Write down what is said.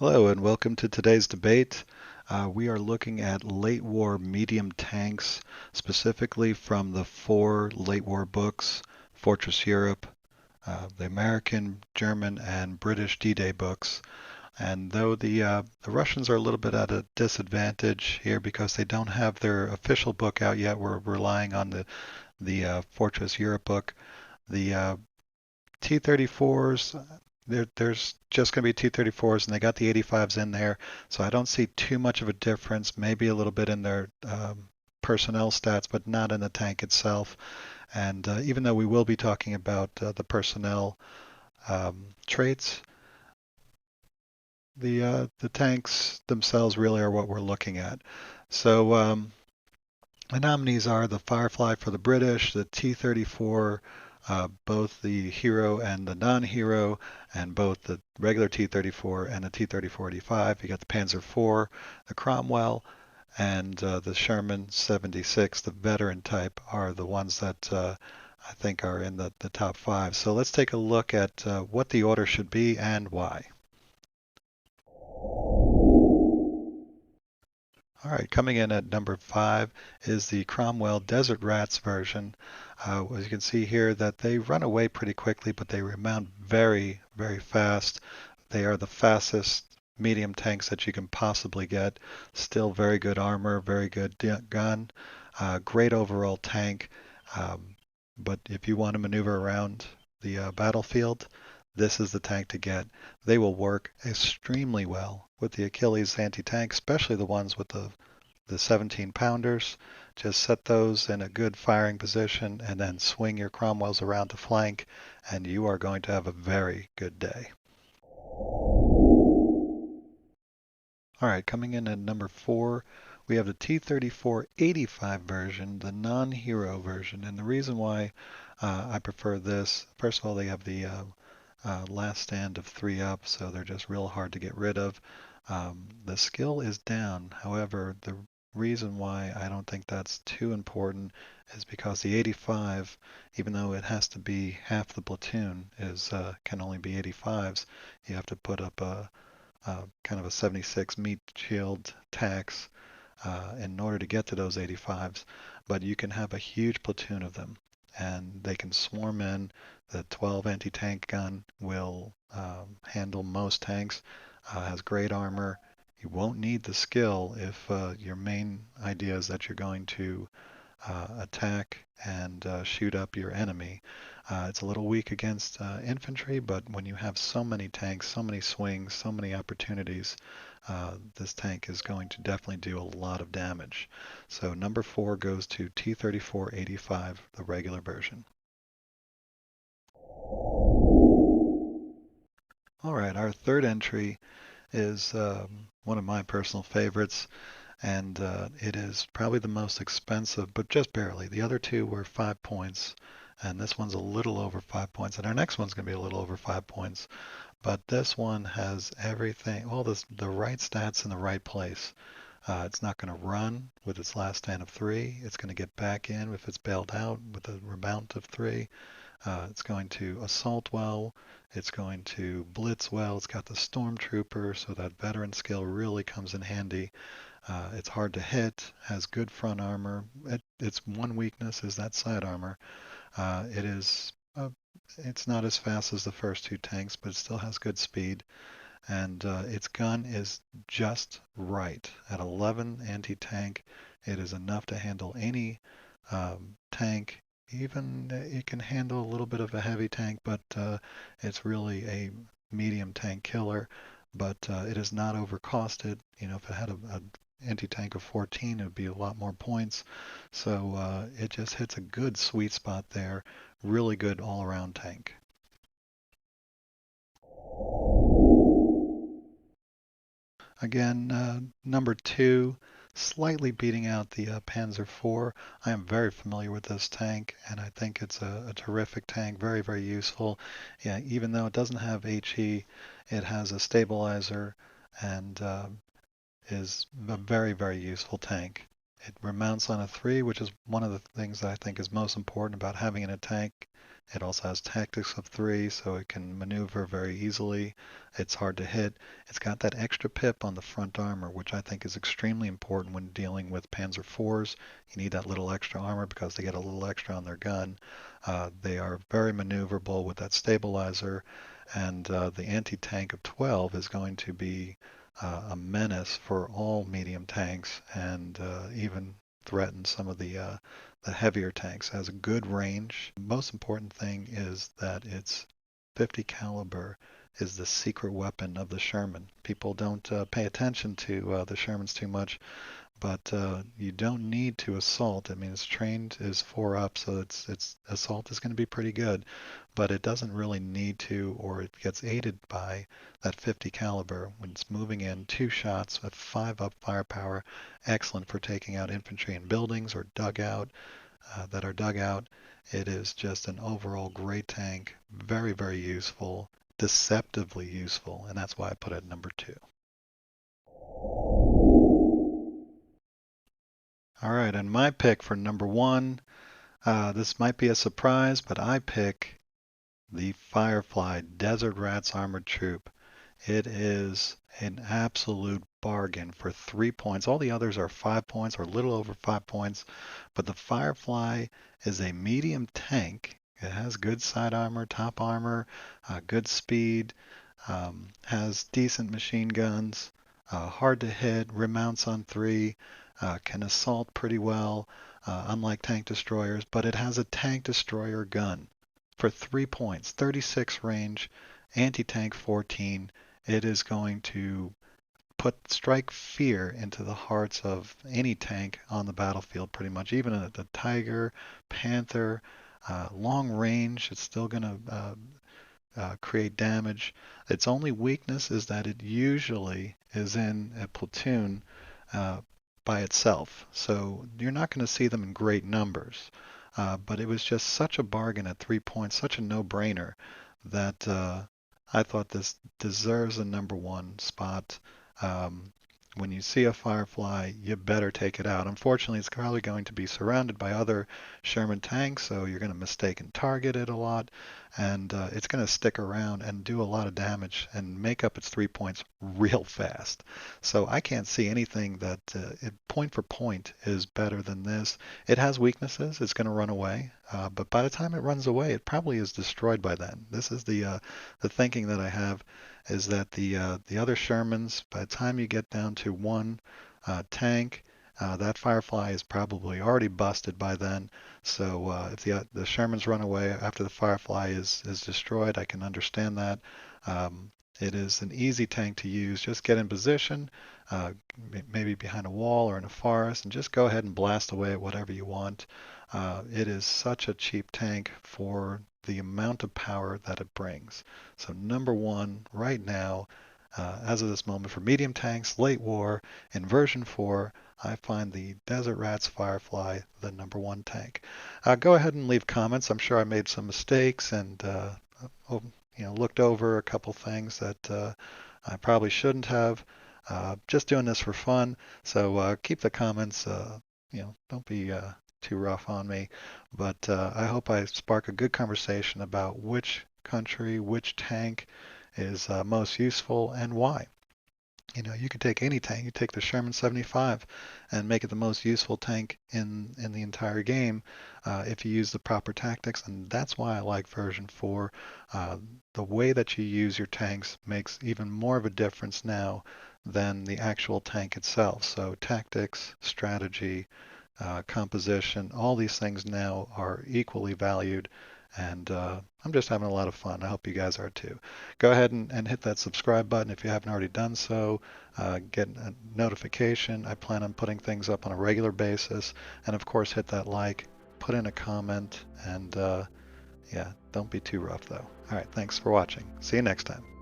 Hello and welcome to today's debate. We are looking at late war medium tanks, specifically from the four late war books, Fortress Europe, the American, German, and British D-Day books. And though the Russians are a little bit at a disadvantage here because they don't have their official book out yet, we're relying on the Fortress Europe book. The T-34s, there's just going to be T-34s, and they got the 85s in there, so I don't see too much of a difference. Maybe a little bit in their personnel stats, but not in the tank itself. And even though we will be talking about the personnel traits, the tanks themselves really are what we're looking at. So the nominees are the Firefly for the British, the T-34, both the hero and the non-hero, and both the regular T-34 and the T-34-85. You got the Panzer IV, the Cromwell, and the Sherman 76, the veteran type, are the ones that I think are in the top five. So let's take a look at what the order should be and why. All right, coming in at number 5 is the Cromwell Desert Rats version. As you can see here, that they run away pretty quickly, but they remount very, very fast. They are the fastest medium tanks that you can possibly get. Still very good armor, very good gun, great overall tank. But if you want to maneuver around the battlefield, this is the tank to get. They will work extremely well with the Achilles anti-tank, especially the ones with the 17 pounders. Just set those in a good firing position and then swing your Cromwells around the flank, and you are going to have a very good day. All right, coming in at number 4, we have the T-34-85 version, the non-hero version. And the reason why I prefer this, first of all, they have the last stand of 3 up, so they're just real hard to get rid of. The skill is down. However, the reason why I don't think that's too important is because the 85, even though it has to be half the platoon, can only be 85s. You have to put up a kind of a 76 meat shield tax in order to get to those 85s. But you can have a huge platoon of them, and they can swarm in. The 12 anti-tank gun will handle most tanks, has great armor. You won't need the skill if your main idea is that you're going to attack and shoot up your enemy. It's a little weak against infantry, but when you have so many tanks, so many swings, so many opportunities, this tank is going to definitely do a lot of damage. So number 4 goes to T-34-85, the regular version. All right, our third entry is one of my personal favorites, and it is probably the most expensive, but just barely. The other two were 5 points, and this one's a little over 5 points, and our next one's going to be a little over 5 points. But this one has everything, all the right stats in the right place. It's not going to run with its last stand of 3. It's going to get back in if it's bailed out with a remount of 3. It's going to assault well. It's going to blitz well. It's got the Stormtrooper, so that veteran skill really comes in handy. It's hard to hit, has good front armor. Its one weakness is that side armor. It's not as fast as the first 2 tanks, but it still has good speed. And its gun is just right. At 11 anti-tank, it is enough to handle any tank. Even it can handle a little bit of a heavy tank, but it's really a medium tank killer. But it is not overcosted. You know, if it had a anti-tank of 14, it would be a lot more points. So it just hits a good sweet spot there. Really good all-around tank. Again, number 2, slightly beating out the Panzer IV. I am very familiar with this tank, and I think it's a terrific tank, very, very useful. Yeah, even though it doesn't have HE, it has a stabilizer and is a very, very useful tank. It remounts on a 3, which is one of the things that I think is most important about having in a tank. It also has tactics of 3, so it can maneuver very easily. It's hard to hit. It's got that extra pip on the front armor, which I think is extremely important when dealing with Panzer IVs. You need that little extra armor because they get a little extra on their gun. They are very maneuverable with that stabilizer, and the anti-tank of 12 is going to be a menace for all medium tanks, and even threaten some of the heavier tanks. It has a good range. The most important thing is that its 50 caliber is the secret weapon of the Sherman. People don't pay attention to the Shermans too much, but you don't need to assault. I mean, it's trained is 4 up, so its assault is going to be pretty good, but it doesn't really need to, or it gets aided by that 50 caliber when it's moving in 2 shots with 5 up firepower, excellent for taking out infantry in buildings or dugout that are dug out. It is just an overall great tank, very, very useful, deceptively useful, and that's why I put it at number 2. All right, and my pick for number 1, this might be a surprise, but I pick the Firefly Desert Rats Armored Troop. It is an absolute bargain for 3 points. All the others are 5 points or a little over 5 points, but the Firefly is a medium tank. It has good side armor, top armor, good speed, has decent machine guns, hard to hit, remounts on 3, can assault pretty well, unlike tank destroyers, but it has a tank destroyer gun for 3 points, 36 range, anti-tank 14. It is going to strike fear into the hearts of any tank on the battlefield, pretty much. Even the Tiger, Panther, long range, it's still going to create damage. Its only weakness is that it usually is in a platoon uh, by itself. So you're not going to see them in great numbers. But it was just such a bargain at 3 points, such a no-brainer, that I thought this deserves a number 1 spot. Um, when you see a Firefly, you better take it out. Unfortunately, it's probably going to be surrounded by other Sherman tanks, so you're going to mistake and target it a lot, and it's going to stick around and do a lot of damage and make up its 3 points real fast. So I can't see anything that point for point is better than this. It has weaknesses. It's going to run away, but by the time it runs away, it probably is destroyed by then. This is the thinking that I have, is that the other Shermans, by the time you get down to 1 tank, that Firefly is probably already busted by then. So if the Shermans run away after the Firefly is destroyed, I can understand that. It is an easy tank to use. Just get in position, maybe behind a wall or in a forest, and just go ahead and blast away at whatever you want. It is such a cheap tank for the amount of power that it brings. So number 1 right now, as of this moment, for medium tanks, late war, in version 4, I find the Desert Rats Firefly the number 1 tank. Go ahead and leave comments. I'm sure I made some mistakes and looked over a couple things that I probably shouldn't have. Just doing this for fun. So keep the comments. Don't be too rough on me. But I hope I spark a good conversation about which country, which tank is most useful and why. You could take any tank. You take the Sherman 75 and make it the most useful tank in the entire game if you use the proper tactics. And that's why I like version 4. The way that you use your tanks makes even more of a difference now than the actual tank itself. So tactics, strategy, composition, all these things now are equally valued, and I'm just having a lot of fun. I hope you guys are too. Go ahead and hit that subscribe button if you haven't already done so. Get a notification. I plan on putting things up on a regular basis, and of course hit that like, put in a comment, and yeah, don't be too rough though. All right, thanks for watching. See you next time.